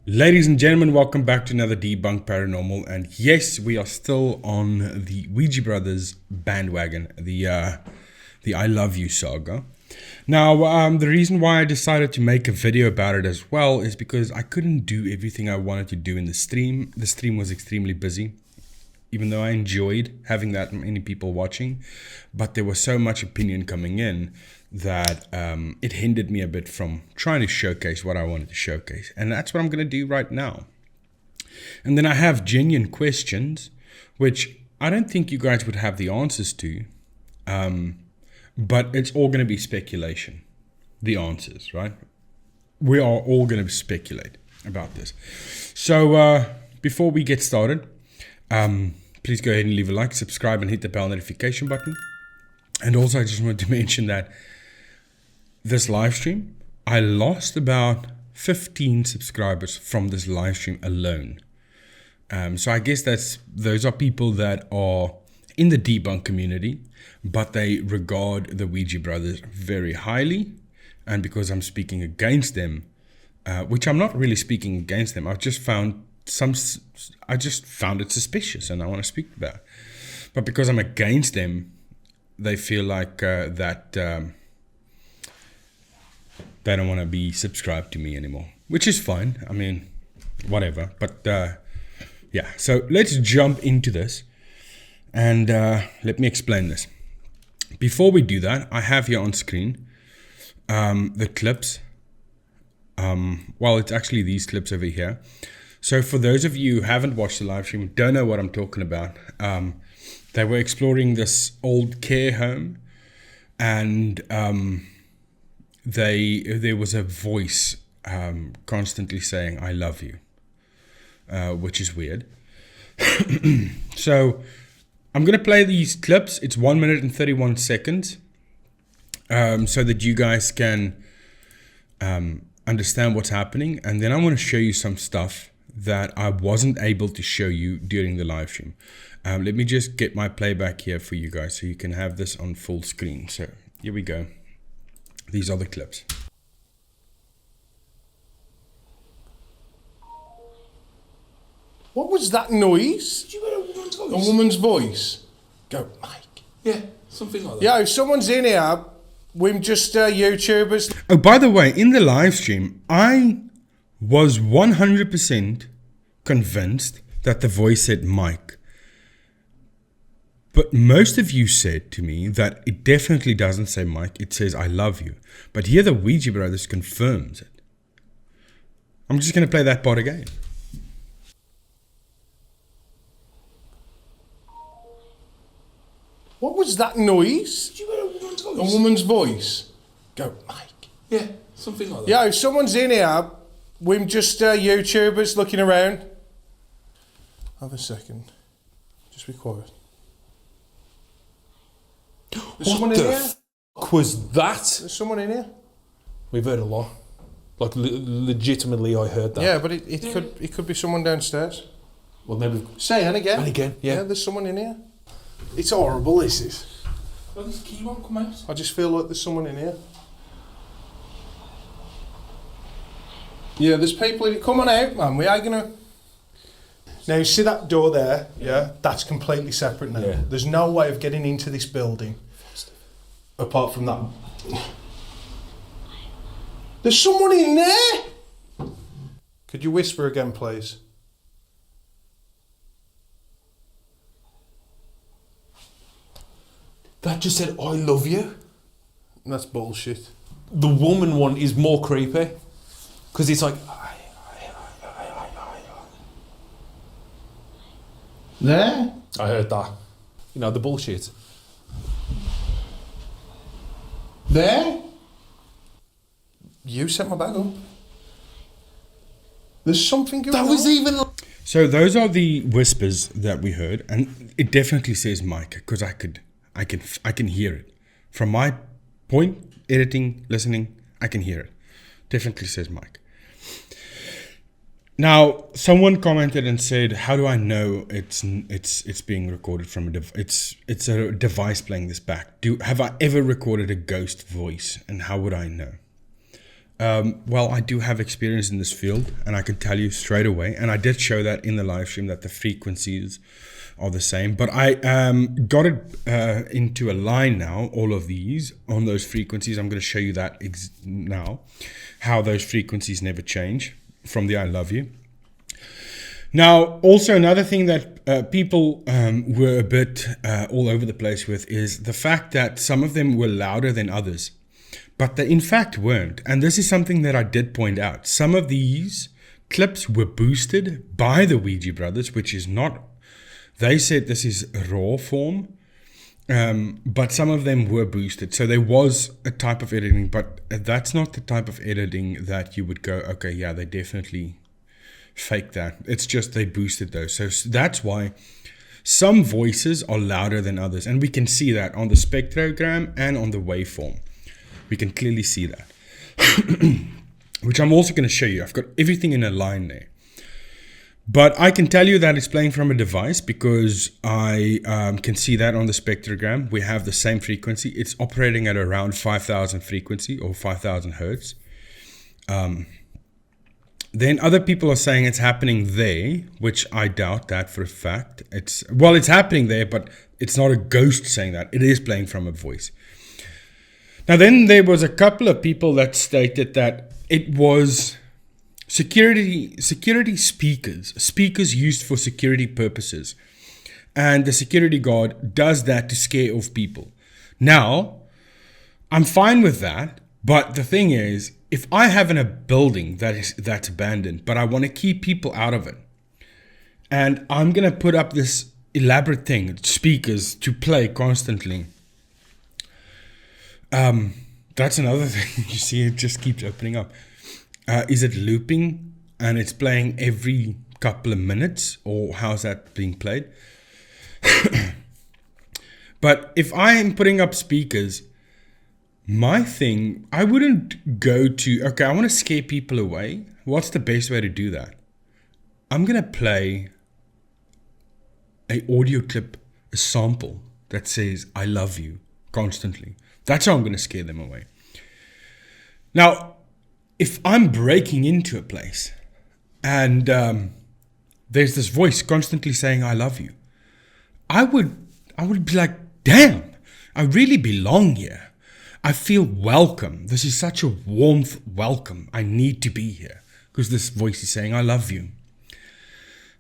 Ladies and gentlemen, welcome back to another Debunked Paranormal, and yes, we are still on the Ouija Brothers bandwagon, the I Love You saga. Now, the reason why I decided to make a video about it as well is because I couldn't do everything I wanted to do in the stream. The stream was extremely busy, even though I enjoyed having that many people watching, but there was so much opinion coming in that it hindered me a bit from trying to showcase what I wanted to showcase. And that's what I'm going to do right now. And then I have genuine questions, which I don't think you guys would have the answers to, but it's all going to be speculation, the answers, right? We are all going to speculate about this. So before we get started, please go ahead and leave a like, subscribe, and hit the bell notification button. And also, I just wanted to mention that this live stream, I lost about 15 subscribers from this live stream alone. So I guess those are people that are in the debunk community, but they regard the Ouija Brothers very highly. And because I'm speaking against them, which I'm not really speaking against them, I just found it suspicious, and I want to speak about it. But because I'm against them, they feel like they don't want to be subscribed to me anymore, which is fine. I mean, whatever. But yeah, so let's jump into this, and let me explain this. Before we do that, I have here on screen the clips. Well, it's actually these clips over here. So for those of you who haven't watched the live stream, don't know what I'm talking about, they were exploring this old care home, and there was a voice constantly saying, "I love you," which is weird. So I'm going to play these clips. It's 1 minute and 31 seconds, so that you guys can understand what's happening. And then I want to show you some stuff that I wasn't able to show you during the live stream. Let me just get my playback here for you guys so you can have this on full screen. So here we go. These are the clips. What was that noise? Did you hear a woman's voice? A woman's voice. Go, Mike. Yeah, something like that. Yeah, if someone's in here, we're just YouTubers. Oh, by the way, in the live stream, I was 100% convinced that the voice said Mike. But most of you said to me that it definitely doesn't say Mike, it says I love you. But here the Ouija Brothers confirms it. I'm just going to play that part again. What was that noise? Did you hear a woman's voice? A woman's voice. Go, Mike. Yeah, something like that. Yeah, if someone's in here, we're just YouTubers looking around. Have a second. Just be quiet. There's someone in here? What was that? There's someone in here? We've heard a lot. Like, legitimately, I heard that. Yeah, but it could be someone downstairs. Well, maybe. Say and again. And again, yeah. There's someone in here. It's horrible, this is. Well, this key won't come out. I just feel like there's someone in here. Yeah, there's people in it. Come on out, man. We are gonna. Now, you see that door there? Yeah. That's completely separate now. Yeah. There's no way of getting into this building apart from that. There's someone in there! Could you whisper again, please? That just said, I love you. That's bullshit. The woman one is more creepy. Because it's like, There? I heard that. You know, the bullshit. There? You set my bag up. There's something going on. That was even... So those are the whispers that we heard, and it definitely says Mike, because I can hear it. From my point, editing, listening, I can hear it. Definitely says Mike. Now, someone commented and said, "How do I know it's being recorded from a device? It's a device playing this back. Have I ever recorded a ghost voice, and how would I know?" Well, I do have experience in this field, and I can tell you straight away, and I did show that in the live stream, that the frequencies are the same. But I got it into a line now, all of these, on those frequencies. I'm going to show you that now, how those frequencies never change from the I love you. Now, also another thing that people were a bit all over the place with is the fact that some of them were louder than others. But they in fact weren't. And this is something that I did point out. Some of these clips were boosted by the Ouija Brothers, which is not... They said this is raw form, but some of them were boosted. So there was a type of editing, but that's not the type of editing that you would go, okay, yeah, they definitely faked that. It's just they boosted those. So that's why some voices are louder than others. And we can see that on the spectrogram and on the waveform. We can clearly see that, which I'm also going to show you. I've got everything in a line there. But I can tell you that it's playing from a device because I can see that on the spectrogram. We have the same frequency. It's operating at around 5,000 frequency or 5,000 hertz. Then other people are saying it's happening there, which I doubt that for a fact. It's happening there, but it's not a ghost saying that. It is playing from a voice. Now, then there was a couple of people that stated that it was security speakers used for security purposes. And the security guard does that to scare off people. Now, I'm fine with that. But the thing is, if I have in a building that's abandoned, but I want to keep people out of it, and I'm going to put up this elaborate thing, speakers to play constantly, that's another thing. You see, it just keeps opening up. Is it looping and it's playing every couple of minutes, or how's that being played? But if I am putting up speakers, my thing, I wouldn't go to, okay, I want to scare people away. What's the best way to do that? I'm going to play a audio clip, a sample that says, I love you constantly. That's how I'm going to scare them away. Now, if I'm breaking into a place and there's this voice constantly saying, I love you, I would be like, damn, I really belong here. I feel welcome. This is such a warmth welcome. I need to be here because this voice is saying, I love you.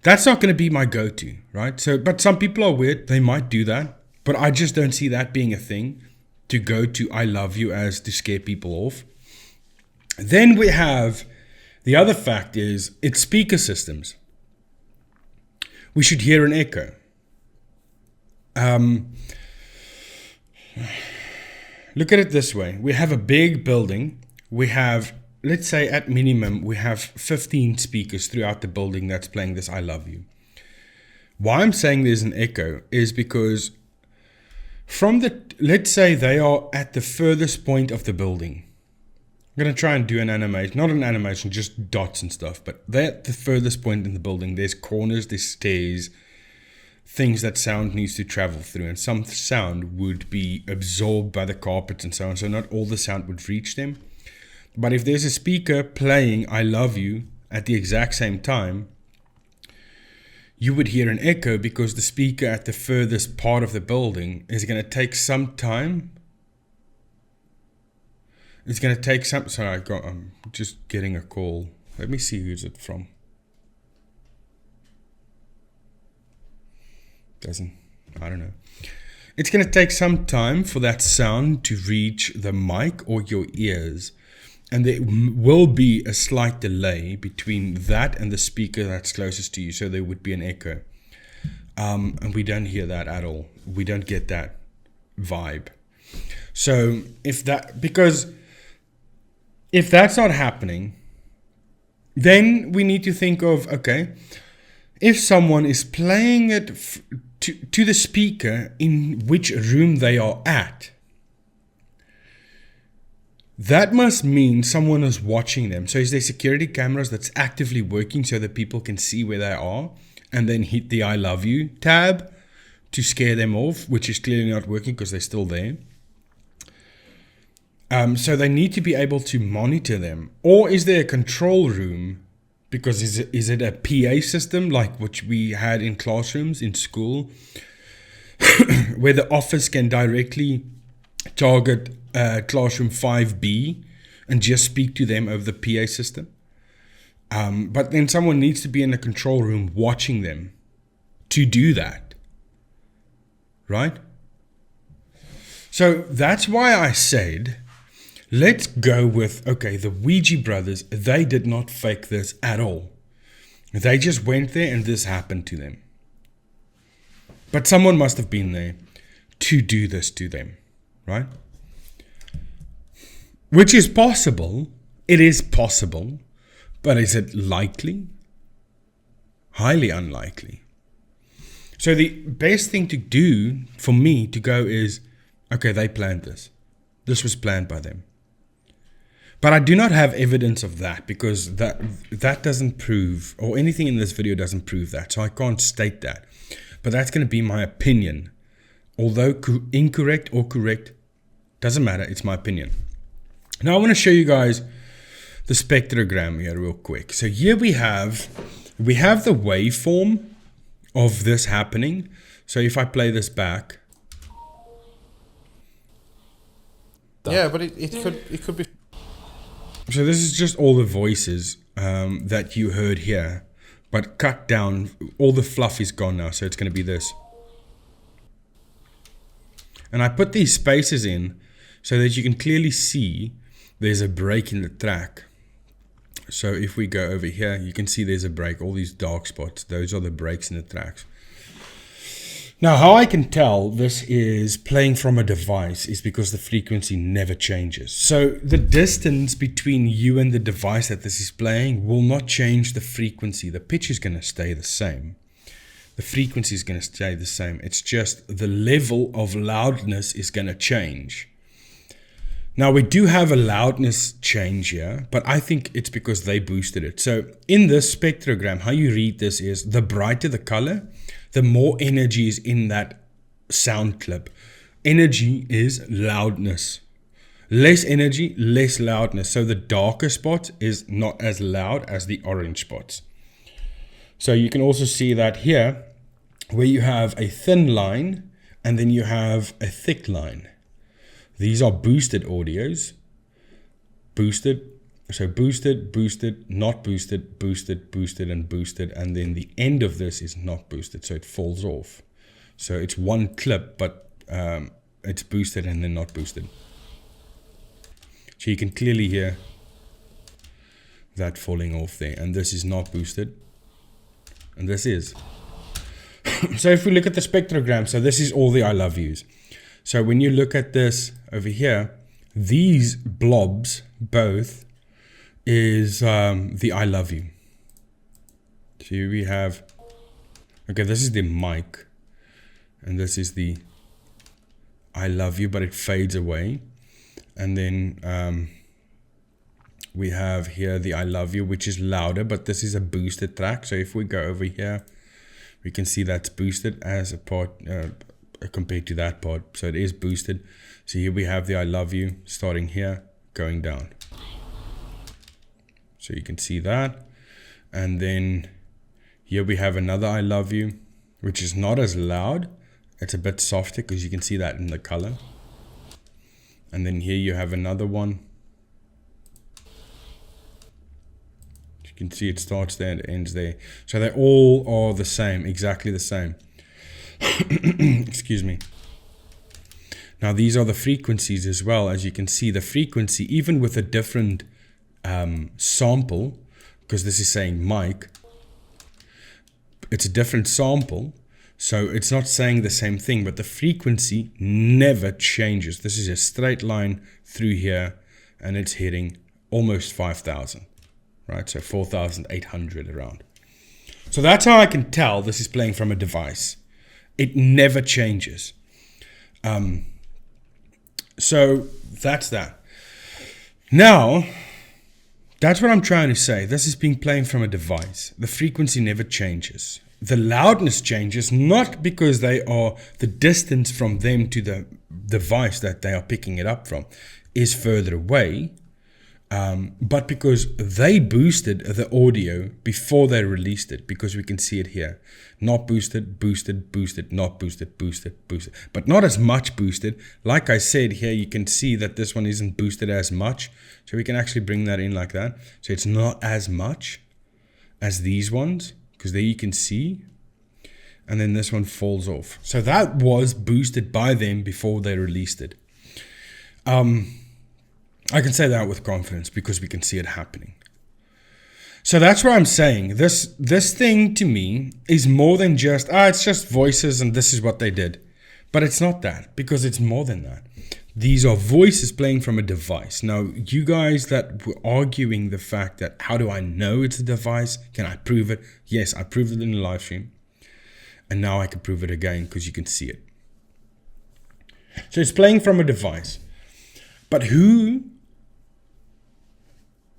That's not going to be my go-to, right? So, but some people are weird. They might do that, but I just don't see that being a thing to go to I love you as to scare people off. Then we have the other fact is it's speaker systems. We should hear an echo. Look at it this way. We have a big building. We have, let's say at minimum, we have 15 speakers throughout the building that's playing this I love you. Why I'm saying there's an echo is because from let's say they are at the furthest point of the building. I'm going to try and do an animation, not an animation, just dots and stuff, but they're at the furthest point in the building. There's corners, there's stairs, things that sound needs to travel through, and some sound would be absorbed by the carpets and so on, so not all the sound would reach them. But if there's a speaker playing I love you at the exact same time, you would hear an echo because the speaker at the furthest part of the building is going to take some time. It's going to take some... Sorry, I'm just getting a call. Let me see who's it from. I don't know. It's going to take some time for that sound to reach the mic or your ears. And there will be a slight delay between that and the speaker that's closest to you. So there would be an echo. And we don't hear that at all. We don't get that vibe. So if that's not happening, then we need to think of, okay, if someone is playing it to the speaker in which room they are at, that must mean someone is watching them. So is there security cameras that's actively working so that people can see where they are and then hit the I love you tab to scare them off, which is clearly not working because they're still there. So they need to be able to monitor them. Or is there a control room? Because is it a PA system like which we had in classrooms in school, where the office can directly target classroom 5B and just speak to them over the PA system? But then someone needs to be in the control room watching them to do that, right? So that's why I said, let's go with, okay, the Ouija brothers, they did not fake this at all. They just went there and this happened to them. But someone must have been there to do this to them, right? Which is possible. It is possible. But is it likely? Highly unlikely. So the best thing to do for me to go is, okay, they planned this. This was planned by them. But I do not have evidence of that, because that doesn't prove, or anything in this video doesn't prove that. So I can't state that. But that's going to be my opinion. Although incorrect or correct, doesn't matter. It's my opinion. Now I want to show you guys the spectrogram here real quick. So here we have the waveform of this happening. So if I play this back. Yeah, but it could be. So this is just all the voices that you heard here, but cut down. All the fluff is gone now, so it's going to be this. And I put these spaces in so that you can clearly see there's a break in the track. So if we go over here, you can see there's a break. All these dark spots, those are the breaks in the tracks. Now, how I can tell this is playing from a device is because the frequency never changes. So the distance between you and the device that this is playing will not change the frequency. The pitch is going to stay the same. The frequency is going to stay the same. It's just the level of loudness is going to change. Now, we do have a loudness change here, but I think it's because they boosted it. So in this spectrogram, how you read this is the brighter the color, the more energy is in that sound clip. Energy is loudness. Less energy, less loudness. So the darker spot is not as loud as the orange spots. So you can also see that here, where you have a thin line and then you have a thick line. These are boosted audios. Boosted. So boosted, boosted, not boosted, boosted, boosted, and boosted. And then the end of this is not boosted. So it falls off. So it's one clip, but it's boosted and then not boosted. So you can clearly hear that falling off there. And this is not boosted. And this is. So if we look at the spectrogram, so this is all the I love yous. So when you look at this over here, these blobs, both, is the I love you. So here we have, okay, this is the mic. And this is the I love you, but it fades away. And then we have here the I love you, which is louder, but this is a boosted track. So if we go over here, we can see that's boosted as a part compared to that part. So it is boosted. So here we have the I love you starting here, going down. So you can see that. And then here we have another I love you, which is not as loud. It's a bit softer because you can see that in the color. And then here you have another one. You can see it starts there and it ends there. So they all are the same, exactly the same. Excuse me. Now these are the frequencies as well. As you can see, the frequency, even with a different sample, because this is saying mic, it's a different sample. So it's not saying the same thing, but the frequency never changes. This is a straight line through here, and it's hitting almost 5,000, right? So 4,800 around. So that's how I can tell this is playing from a device. It never changes. So that's that. Now, that's what I'm trying to say. This is being playing from a device. The frequency never changes. The loudness changes not because they are the distance from them to the device that they are picking it up from. is further away, but because they boosted the audio before they released it, because we can see it here. Not boosted, boosted, boosted, not boosted, boosted, boosted. But not as much boosted. Like I said here, you can see that this one isn't boosted as much. So we can actually bring that in like that. So it's not as much as these ones, because there you can see. And then this one falls off. So that was boosted by them before they released it. I can say that with confidence because we can see it happening. So that's what I'm saying. This thing to me is more than just, it's just voices and this is what they did. But it's not that, because it's more than that. These are voices playing from a device. Now, you guys that were arguing the fact that, how do I know it's a device? Can I prove it? Yes, I proved it in the live stream. And now I can prove it again because you can see it. So it's playing from a device. But who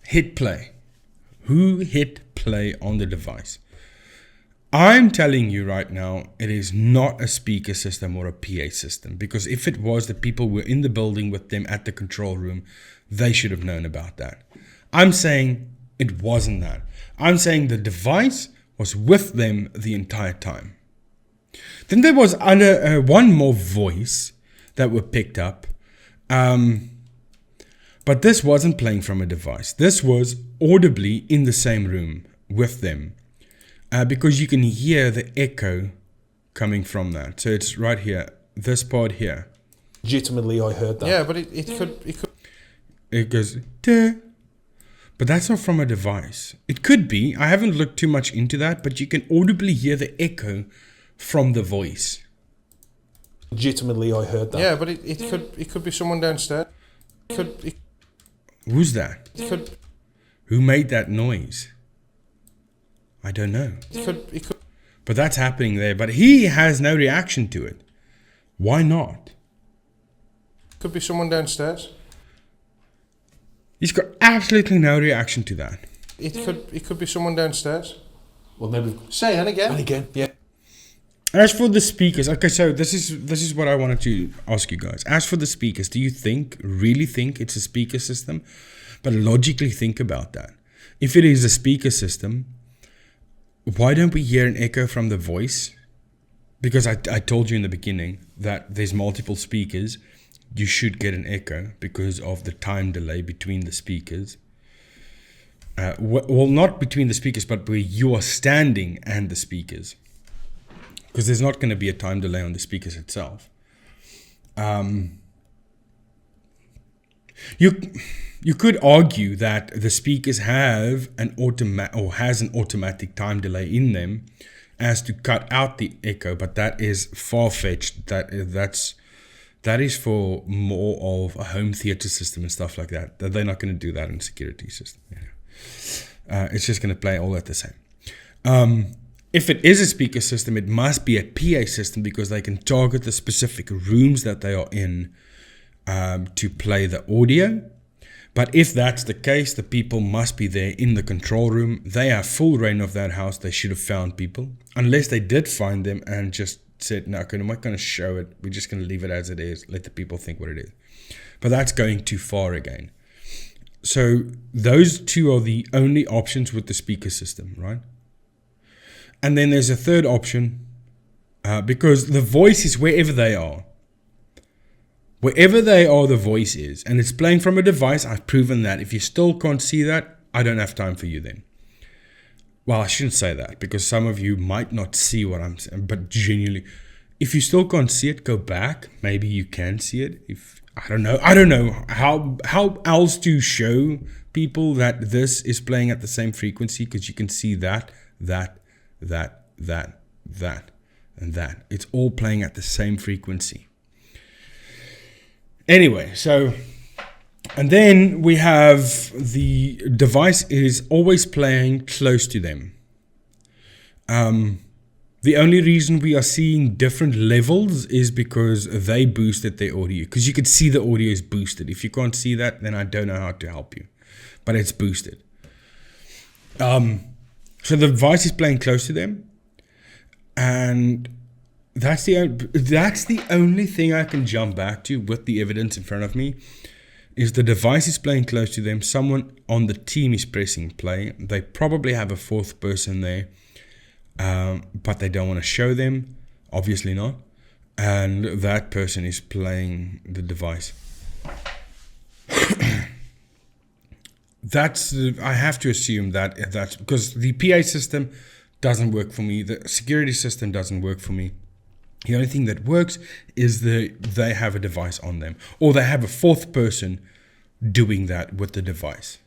hit play? Who hit play on the device? I'm telling you right now, it is not a speaker system or a PA system. Because if it was, the people were in the building with them at the control room, they should have known about that. I'm saying it wasn't that. I'm saying the device was with them the entire time. Then there was one more voice that were picked up. But this wasn't playing from a device. This was audibly in the same room with them. Because you can hear the echo coming from that. So it's right here. This part here. Legitimately, I heard that. Yeah, but it could... It goes... Duh. But that's not from a device. It could be. I haven't looked too much into that. But you can audibly hear the echo from the voice. Legitimately, I heard that. Yeah, but it could be someone downstairs. Who's that? Who made that noise? I don't know. But that's happening there. But he has no reaction to it. Why not? Could be someone downstairs. He's got absolutely no reaction to that. It could be someone downstairs. Well, maybe. Say and again. And again, yeah. As for the speakers, okay, so this is what I wanted to ask you guys. As for the speakers, do you really think it's a speaker system? But logically think about that. If it is a speaker system, why don't we hear an echo from the voice? Because I told you in the beginning that there's multiple speakers. You should get an echo because of the time delay between the speakers. Well, not between the speakers, but where you are standing and the speakers. Because there's not going to be a time delay on the speakers itself. You could argue that the speakers have an automatic time delay in them as to cut out the echo, but that is far-fetched. That is for more of a home theater system and stuff like that. They're not going to do that in a security system. It's just going to play all at the same. If it is a speaker system, it must be a PA system because they can target the specific rooms that they are in to play the audio. But if that's the case, the people must be there in the control room. They have full reign of that house. They should have found people. Unless they did find them and just said, no, I'm not going to show it. We're just going to leave it as it is. Let the people think what it is. But that's going too far again. So those two are the only options with the speaker system, right? And then there's a third option because the voice is wherever they are. Wherever they are, the voice is. And it's playing from a device. I've proven that. If you still can't see that, I don't have time for you then. Well, I shouldn't say that because some of you might not see what I'm saying. But genuinely, if you still can't see it, go back. Maybe you can see it. I don't know how else to show people that this is playing at the same frequency because you can see that, and that. It's all playing at the same frequency. Anyway, so, and then we have the device is always playing close to them. The only reason we are seeing different levels is because they boosted their audio. Because you could see the audio is boosted. If you can't see that, then I don't know how to help you. But it's boosted. So the device is playing close to them. And that's the only thing I can jump back to with the evidence in front of me. is the device is playing close to them. Someone on the team is pressing play. They probably have a fourth person there, but they don't want to show them. Obviously not. And that person is playing the device. I have to assume that's because the PA system doesn't work for me. The security system doesn't work for me. The only thing that works is they have a device on them, or they have a fourth person doing that with the device.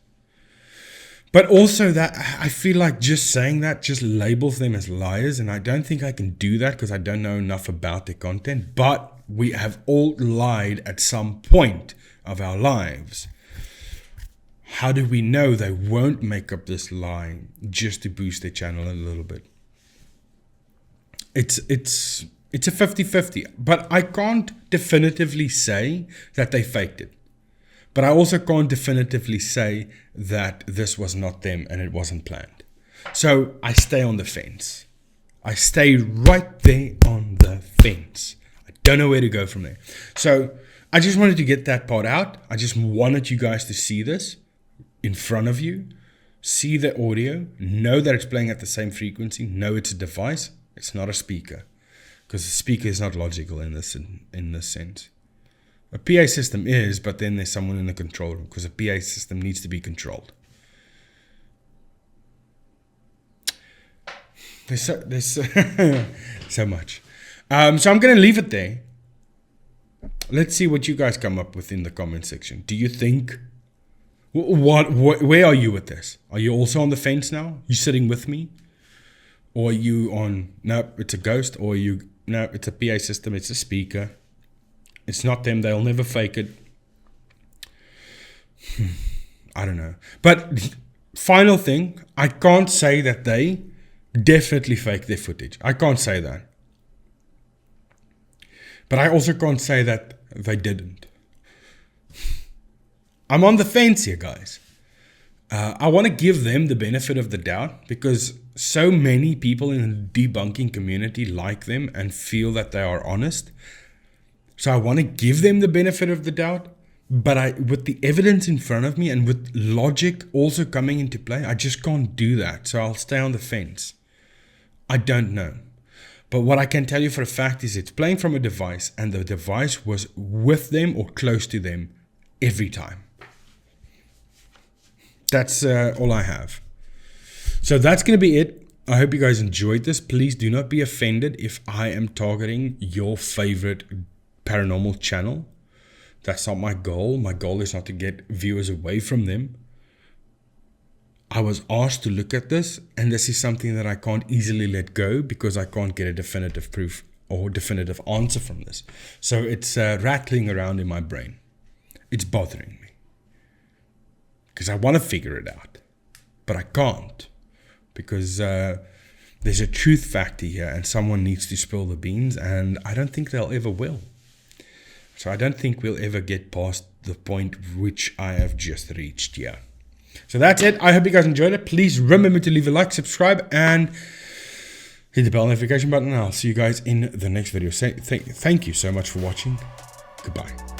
But also that I feel like just saying that just labels them as liars, and I don't think I can do that because I don't know enough about their content. But we have all lied at some point of our lives. How do we know they won't make up this lie just to boost their channel a little bit? It's a 50-50, but I can't definitively say that they faked it. But I also can't definitively say that this was not them and it wasn't planned. So I stay on the fence. I stay right there on the fence. I don't know where to go from there. So I just wanted to get that part out. I just wanted you guys to see this in front of you, see the audio, know that it's playing at the same frequency, know it's a device, it's not a speaker, because the speaker is not logical in this sense. A PA system is, but then there's someone in the control room, because a PA system needs to be controlled. There's so much. So I'm going to leave it there. Let's see what you guys come up with in the comment section. Do you think... Where are you with this? Are you also on the fence now? You sitting with me? Or are you on, no, it's a ghost? Or no, it's a PA system, it's a speaker. It's not them, they'll never fake it. I don't know. But final thing, I can't say that they definitely faked their footage. I can't say that. But I also can't say that they didn't. I'm on the fence here, guys. I want to give them the benefit of the doubt because so many people in the debunking community like them and feel that they are honest. So I want to give them the benefit of the doubt, but with the evidence in front of me and with logic also coming into play, I just can't do that. So I'll stay on the fence. I don't know. But what I can tell you for a fact is it's playing from a device and the device was with them or close to them every time. That's all I have. So that's going to be it. I hope you guys enjoyed this. Please do not be offended if I am targeting your favorite paranormal channel. That's not my goal. My goal is not to get viewers away from them. I was asked to look at this, and this is something that I can't easily let go because I can't get a definitive proof or definitive answer from this. So it's rattling around in my brain. It's bothering me. Because I want to figure it out, but I can't because there's a truth factor here and someone needs to spill the beans and I don't think they'll ever will. So I don't think we'll ever get past the point which I have just reached here. So that's it. I hope you guys enjoyed it. Please remember to leave a like, subscribe, and hit the bell notification button. And I'll see you guys in the next video. Thank you so much for watching. Goodbye.